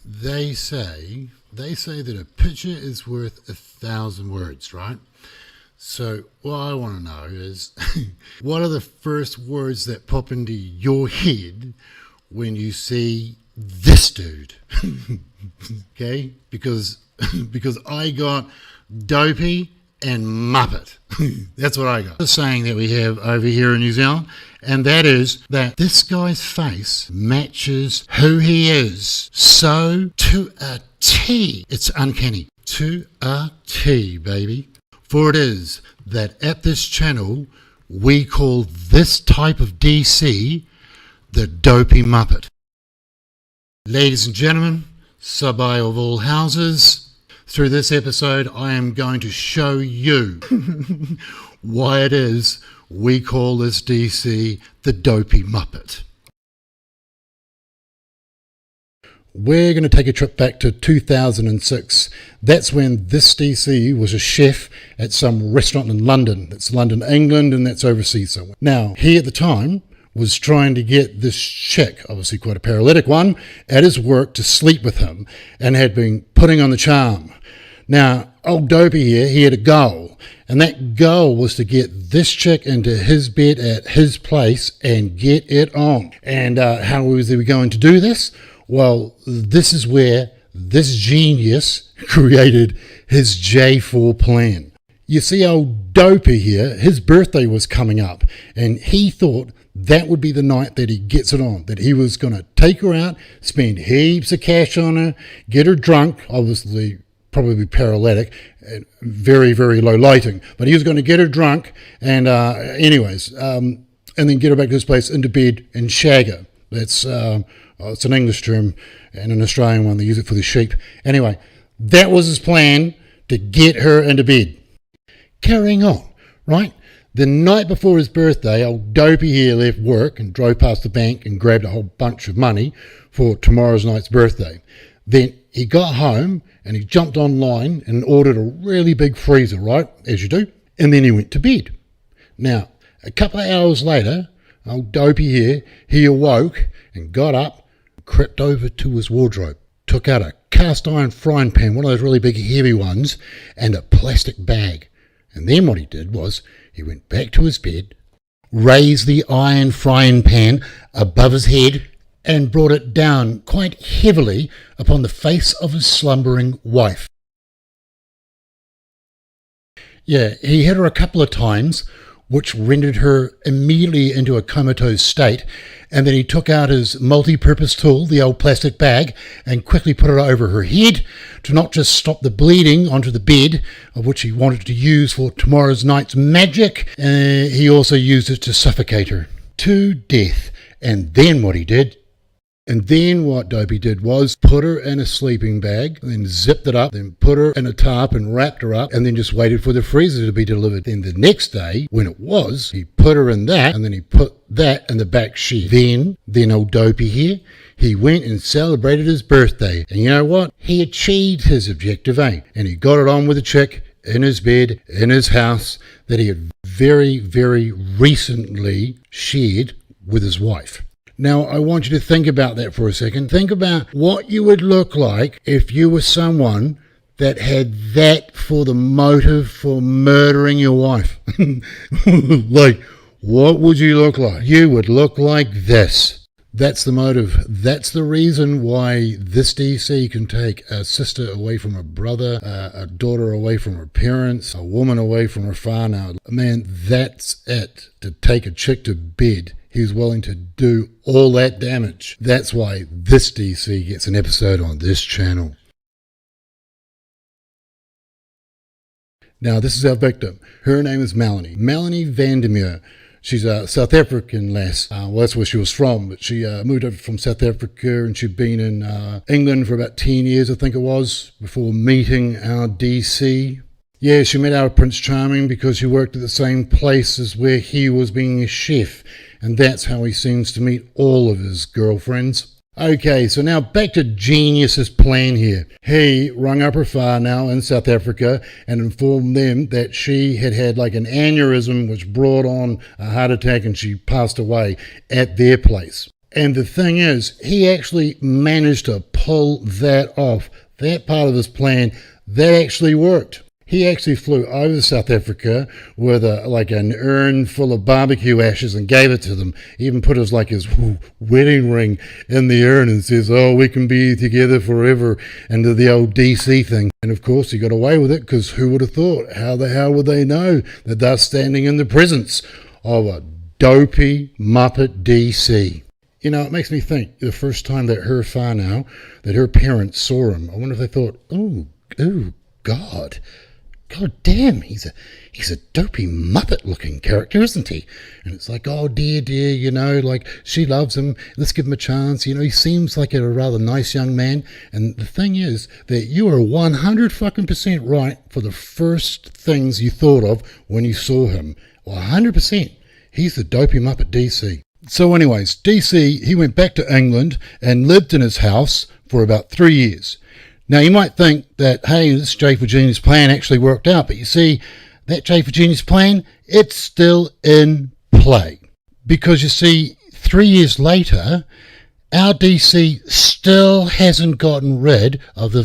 they say that a picture is worth 1,000 words, right? So what I want to know is, what are the first words that pop into your head when you see this dude? Okay, because I got dopey and Muppet. That's what I got. The saying that we have over here in New Zealand, and that is that this guy's face matches who he is so to a T. It's uncanny. To a T, baby. For it is that at this channel, we call this type of DC the dopey Muppet. Ladies and gentlemen, sub-I of all houses, through this episode I am going to show you why it is we call this DC the dopey Muppet. We're going to take a trip back to 2006. That's when this DC was a chef at some restaurant in London. That's London, England, and that's overseas somewhere. Now, he at the time was trying to get this chick, obviously quite a paralytic one, at his work to sleep with him and had been putting on the charm. Now, old Dopey here, he had a goal, and that goal was to get this chick into his bed at his place and get it on. And how was he going to do this? Well, this is where this genius created his J4 plan. You see, old Dopey here, his birthday was coming up, and he thought that would be the night that he gets it on, that he was going to take her out, spend heaps of cash on her, get her drunk, obviously probably paralytic, and very, very low lighting, but he was going to get her drunk, and and then get her back to his place into bed and shag her. That's it's an English term and an Australian one. They use it for the sheep. Anyway, that was his plan, to get her into bed. Carrying on, right? The night before his birthday, old Dopey here left work and drove past the bank and grabbed a whole bunch of money for tomorrow's night's birthday. Then he got home and he jumped online and ordered a really big freezer, right? As you do. And then he went to bed. Now, a couple of hours later, old Dopey here, he awoke and got up, crept over to his wardrobe, took out a cast iron frying pan, one of those really big heavy ones, and a plastic bag. And then what he did was he went back to his bed, raised the iron frying pan above his head, and brought it down quite heavily upon the face of his slumbering wife. Yeah, he hit her a couple of times, which rendered her immediately into a comatose state, and then he took out his multi-purpose tool, the old plastic bag, and quickly put it over her head to not just stop the bleeding onto the bed, of which he wanted to use for tomorrow's night's magic, he also used it to suffocate her to death. And then what Dopey did was put her in a sleeping bag, then zipped it up, then put her in a tarp and wrapped her up, and then just waited for the freezer to be delivered. Then the next day, when it was, he put her in that, and then he put that in the back shed. Then old Dopey here, he went and celebrated his birthday. And you know what? He achieved his objective, And he got it on with a chick in his bed, in his house, that he had very, very recently shared with his wife. Now, I want you to think about that for a second. Think about what you would look like if you were someone that had that for the motive for murdering your wife. Like, what would you look like? You would look like this. That's the motive. That's the reason why this DC can take a sister away from her brother, a daughter away from her parents, a woman away from her whānau. Man, that's it. To take a chick to bed, he's willing to do all that damage. That's why this DC gets an episode on this channel. Now, this is our victim. Her name is Melanie. Melanie Vandermeer. She's a South African lass. Well, that's where she was from, but she moved over from South Africa, and she'd been in England for about 10 years, I think it was, before meeting our DC. Yeah, she met our Prince Charming because she worked at the same place as where he was being a chef, and that's how he seems to meet all of his girlfriends. Okay, so now back to Genius's plan here. He rung up her whānau in South Africa and informed them that she had had like an aneurysm which brought on a heart attack and she passed away at their place. And the thing is, he actually managed to pull that off. That part of his plan, that actually worked. He actually flew over to South Africa with an urn full of barbecue ashes and gave it to them. He even put his wedding ring in the urn and says, "Oh, we can be together forever," and the old DC thing. And of course he got away with it, because who would have thought? How the hell would they know that they're standing in the presence of a dopey Muppet DC? You know, it makes me think, the first time that her parents saw him, I wonder if they thought, oh, God damn, he's a dopey Muppet-looking character, isn't he? And it's like, oh, dear, she loves him. Let's give him a chance. He seems like a rather nice young man. And the thing is that you are 100% right for the first things you thought of when you saw him. 100%. He's the dopey Muppet DC. So anyways, DC, he went back to England and lived in his house for about 3 years. Now, you might think that, hey, this J for Genius plan actually worked out, but you see, that J for Genius plan, it's still in play. Because you see, 3 years later, our DC still hasn't gotten rid of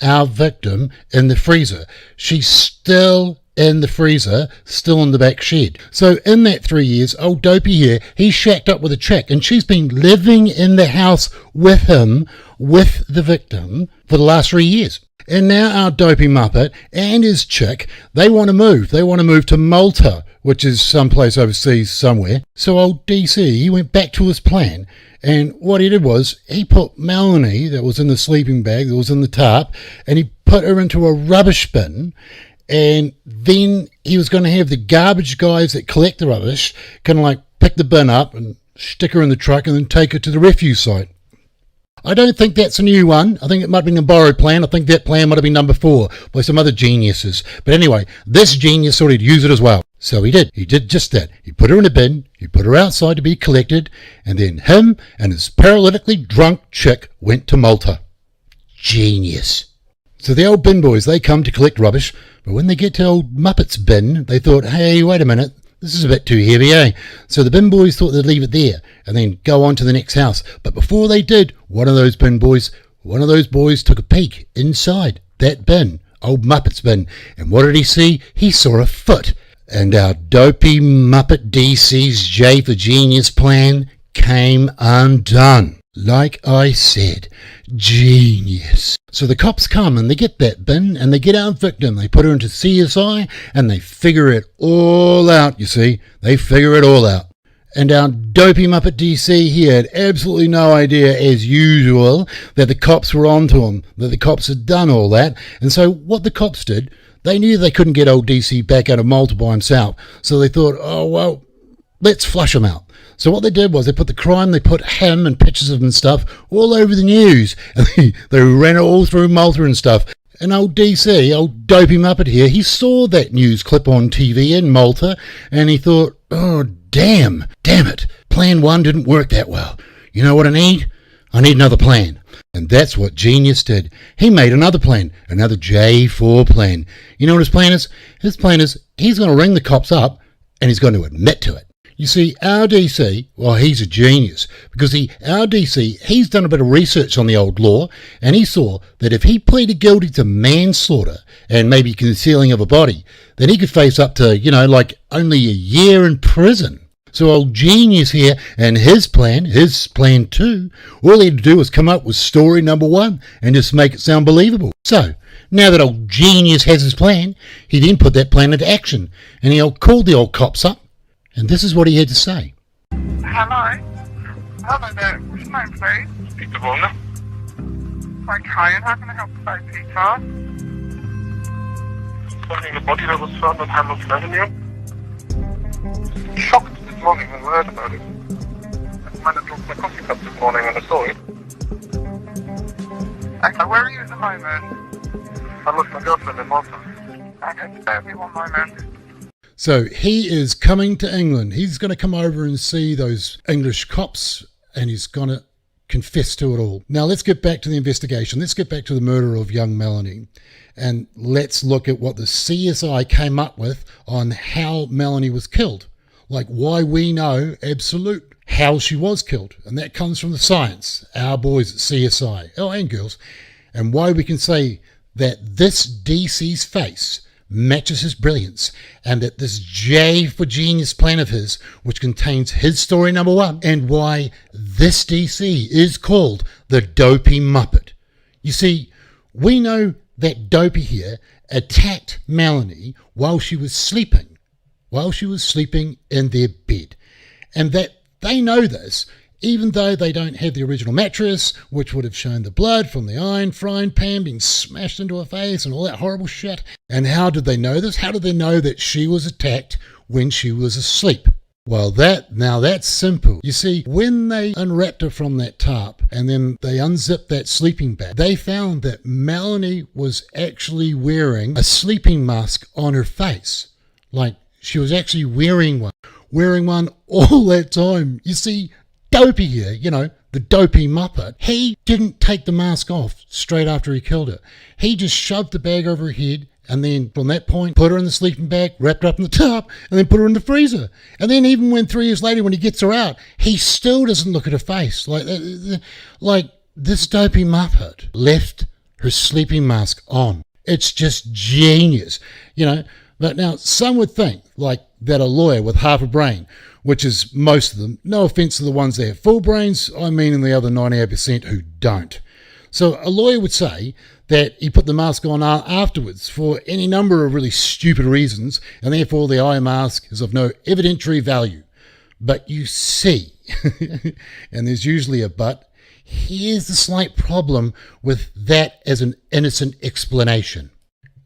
our victim in the freezer. She's still in the freezer, still in the back shed. So in that 3 years, old Dopey here, he's shacked up with a chick, and she's been living in the house with him, with the victim, for the last 3 years. And now our Dopey Muppet and his chick, they want to move. They want to move to Malta, which is someplace overseas somewhere. So old DC, he went back to his plan. And what he did was, he put Melanie, that was in the sleeping bag, that was in the tarp, and he put her into a rubbish bin. And then he was going to have the garbage guys that collect the rubbish kind of pick the bin up and stick her in the truck and then take her to the refuse site. I don't think that's a new one. I think it might have been a borrowed plan. I think that plan might have been number 4 by some other geniuses. But ananyway, this genius thought he'd use it as well. So he did. He did just that. He put her in a bin, he put her outside to be collected, and then him and his paralytically drunk chick went to Malta. Genius. So the old bin boys, they come to collect rubbish, but when they get to old Muppet's bin, they thought, hey, wait a minute, this is a bit too heavy, eh? So the bin boys thought they'd leave it there and then go on to the next house. But before they did, one of those boys took a peek inside that bin, old Muppet's bin. And what did he see? He saw a foot. And our dopey Muppet DC's J for Genius plan came undone. Like I said, genius. So the cops come and they get that bin and they get our victim. They put her into CSI and they figure it all out, you see. They figure it all out. And our dopey Muppet DC, he had absolutely no idea, as usual, that the cops were onto him, that the cops had done all that. And so what the cops did, they knew they couldn't get old DC back out of Malta by himself. So they thought, oh, well, let's flush him out. So what they did was they put the crime, they put him and pictures of him and stuff all over the news. And they ran it all through Malta and stuff. And old DC, old dopey Muppet here, he saw that news clip on TV in Malta and he thought, oh, damn it. Plan 1 didn't work that well. You know what I need? I need another plan. And that's what Genius did. He made another plan, another J4 plan. You know what his plan is? His plan is he's going to ring the cops up and he's going to admit to it. You see, our DC, well, he's a genius because our DC, he's done a bit of research on the old law and he saw that if he pleaded guilty to manslaughter and maybe concealing of a body, then he could face up to, only a year in prison. So old Genius here and his plan 2, all he had to do was come up with story number 1 and just make it sound believable. So, now that old Genius has his plan, he then put that plan into action and he called the old cops up. And this is what he had to say. Hello? Hello there. What's your name, please? Peter Wallner. Okay, and how can I help today, Peter? Finding the body that was found on Hamilton Avenue. Shocked this morning when I heard about it. I might have dropped my coffee cup this morning when I saw it. Okay, where are you at the moment? I lost my girlfriend in Malta. Okay, bear with me one moment. So he is coming to England. He's going to come over and see those English cops and he's going to confess to it all. Now let's get back to the investigation. Let's get back to the murder of young Melanie and let's look at what the CSI came up with on how Melanie was killed. Like why we know absolute how she was killed, and that comes from the science, our boys at CSI, and girls, and why we can say that this DC's face matches his brilliance, and that this J for Genius plan of his, which contains his story number 1, and why this DC is called the Dopey Muppet. You see, we know that Dopey here attacked Melanie while she was sleeping in their bed, and that they know this, even though they don't have the original mattress, which would have shown the blood from the iron frying pan being smashed into her face and all that horrible shit. And how did they know this? How did they know that she was attacked when she was asleep? Well, that's simple. You see, when they unwrapped her from that tarp and then they unzipped that sleeping bag, they found that Melanie was actually wearing a sleeping mask on her face. Like, she was actually wearing one all that time. You see, Dopey here, the Dopey Muppet, he didn't take the mask off straight after he killed her. He just shoved the bag over her head, and then from that point, put her in the sleeping bag, wrapped her up in the tarp, and then put her in the freezer. And then even when 3 years later, when he gets her out, he still doesn't look at her face. Like this Dopey Muppet left her sleeping mask on. It's just genius, But now, some would think, that a lawyer with half a brain, which is most of them, no offence to the ones that have full brains, I mean in the other 98% who don't. So a lawyer would say that he put the mask on afterwards for any number of really stupid reasons, and therefore the eye mask is of no evidentiary value. But you see, and there's usually a but, here's the slight problem with that as an innocent explanation.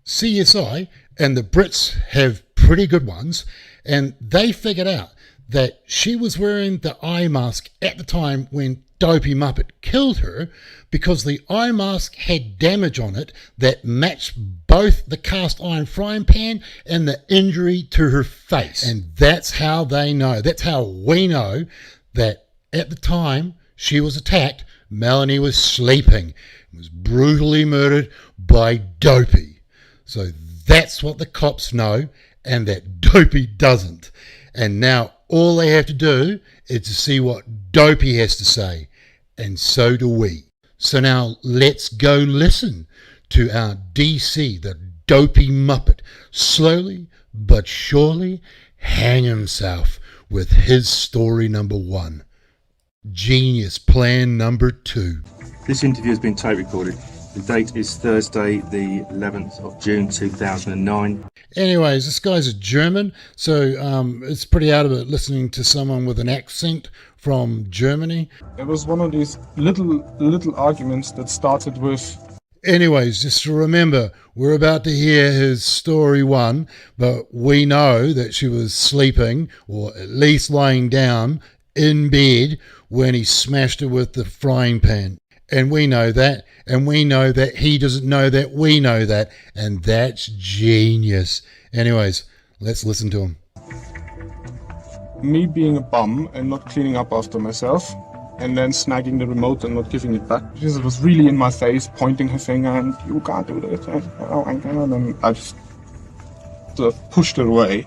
CSI and the Brits have pretty good ones, and they figured out that she was wearing the eye mask at the time when Dopey Muppet killed her because the eye mask had damage on it that matched both the cast iron frying pan and the injury to her face. And that's how they know, that's how we know that at the time she was attacked, Melanie was sleeping and was brutally murdered by Dopey. So that's what the cops know, and that Dopey doesn't. And now all they have to do is to see what Dopey has to say, and so do we. So now let's go listen to our DC, the Dopey Muppet, slowly but surely hang himself with his story number 1. Genius plan number 2. This interview has been tape recorded. The date is Thursday, the 11th of June 2009. Anyways, this guy's a German, so it's pretty out of it listening to someone with an accent from Germany. It was one of these little arguments that started with... Anyways, just remember, we're about to hear his story 1, but we know that she was sleeping, or at least lying down, in bed when he smashed her with the frying pan. And we know that, and we know that he doesn't know that we know that, and that's genius. Anyways, let's listen to him. Me being a bum and not cleaning up after myself, and then snagging the remote and not giving it back. She was really in my face, pointing her finger, and you can't do this, and I just sort of pushed her away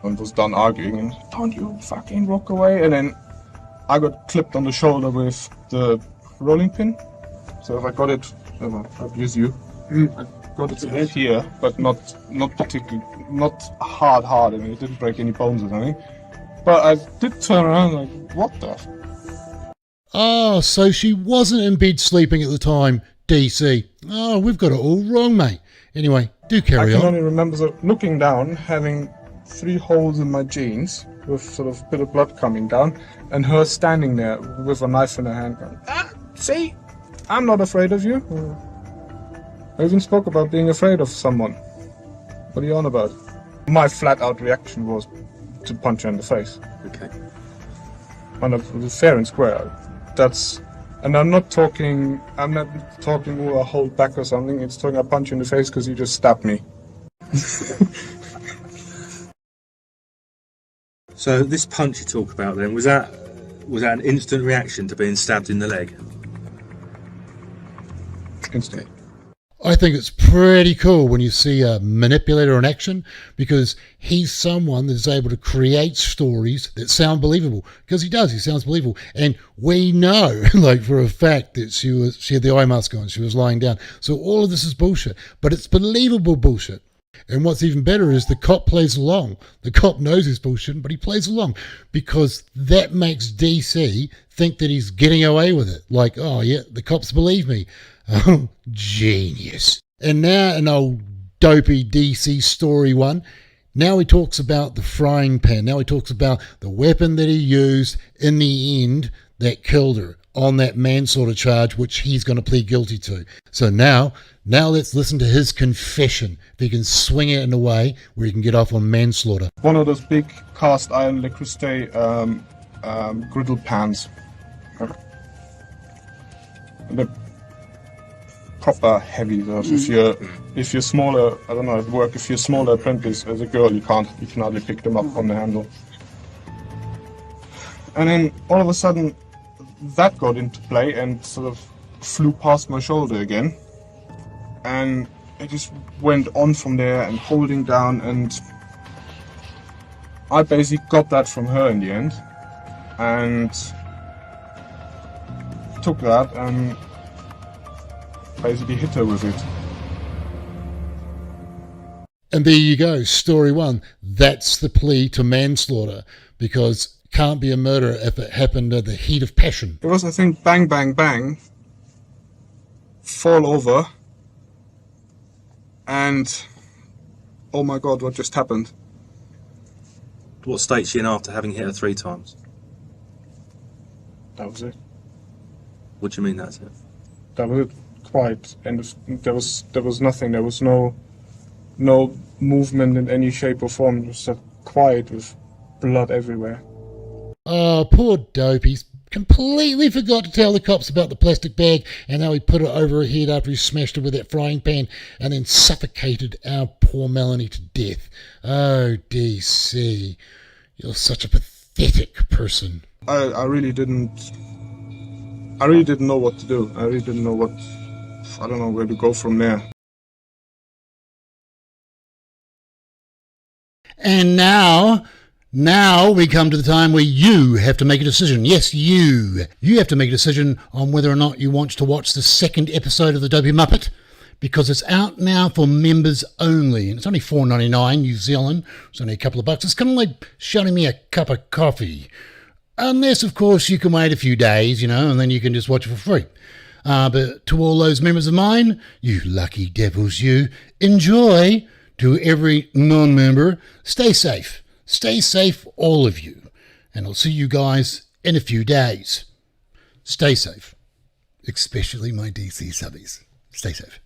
and was done arguing, and don't you fucking walk away, and then I got clipped on the shoulder with the rolling pin. So if I got it, I'll use you. I got it right here, but not particularly, not hard. I mean, it didn't break any bones or anything. But I did turn around like, what the? Oh, so she wasn't in bed sleeping at the time, DC. Oh, we've got it all wrong, mate. Anyway, do carry on. I can only remember looking down, having 3 holes in my jeans, with sort of a bit of blood coming down, and her standing there with a knife in her hand going, see, I'm not afraid of you. I even spoke about being afraid of someone. What are you on about? My flat out reaction was to punch her in the face. Okay. And it was fair and square. And I'm not talking a hold back or something, it's talking a punch you in the face because you just stabbed me. So this punch you talk about then, was that an instant reaction to being stabbed in the leg? Instant. I think it's pretty cool when you see a manipulator in action, because he's someone that's able to create stories that sound believable, because he does. He sounds believable. And we know, like for a fact, that she had the eye mask on, she was lying down. So all of this is bullshit, but it's believable bullshit. And what's even better is the cop plays along. The cop knows he's bullshitting, but he plays along because that makes DC think that he's getting away with it. Like, oh yeah, the cops believe me. Oh, genius. And now an old dopey DC story one. Now he talks about the frying pan. Now he talks about the weapon that he used in the end that killed her on that manslaughter charge, which he's going to plead guilty to. So now let's listen to his confession. If he can swing it in a way where he can get off on manslaughter. One of those big cast iron Le Creuset griddle pans. They're proper heavy. If you're smaller, I don't know, at work, if you're smaller apprentice as a girl, you can hardly pick them up on the handle. And then all of a sudden, that got into play and sort of flew past my shoulder again. And it just went on from there and holding down, and I basically got that from her in the end. And took that and basically hit her with it. And there you go, story one. That's the plea to manslaughter, because can't be a murder if it happened at the heat of passion. It was, I think, bang, bang, bang, fall over, and oh my god, what just happened? What state's she in after having hit her 3 times? That was it. What do you mean that's it? That was it. Quiet. And there was nothing. There was no movement in any shape or form. It was just quiet with blood everywhere. Oh, poor dope. He's completely forgot to tell the cops about the plastic bag and how he put it over her head after he smashed her with that frying pan and then suffocated our poor Melanie to death. Oh, DC. You're such a pathetic person. I really didn't know what to do. I don't know where to go from there. And now we come to the time where you have to make a decision. Yes, you. You have to make a decision on whether or not you want to watch the second episode of the Dopey Muppet, because it's out now for members only. And it's only $4.99 New Zealand. It's only a couple of bucks. It's kind of like showing me a cup of coffee. Unless, of course, you can wait a few days, and then you can just watch it for free. But to all those members of mine, you lucky devils, you, enjoy. To every non-member, stay safe. Stay safe, all of you. And I'll see you guys in a few days. Stay safe. Especially my DC subbies. Stay safe.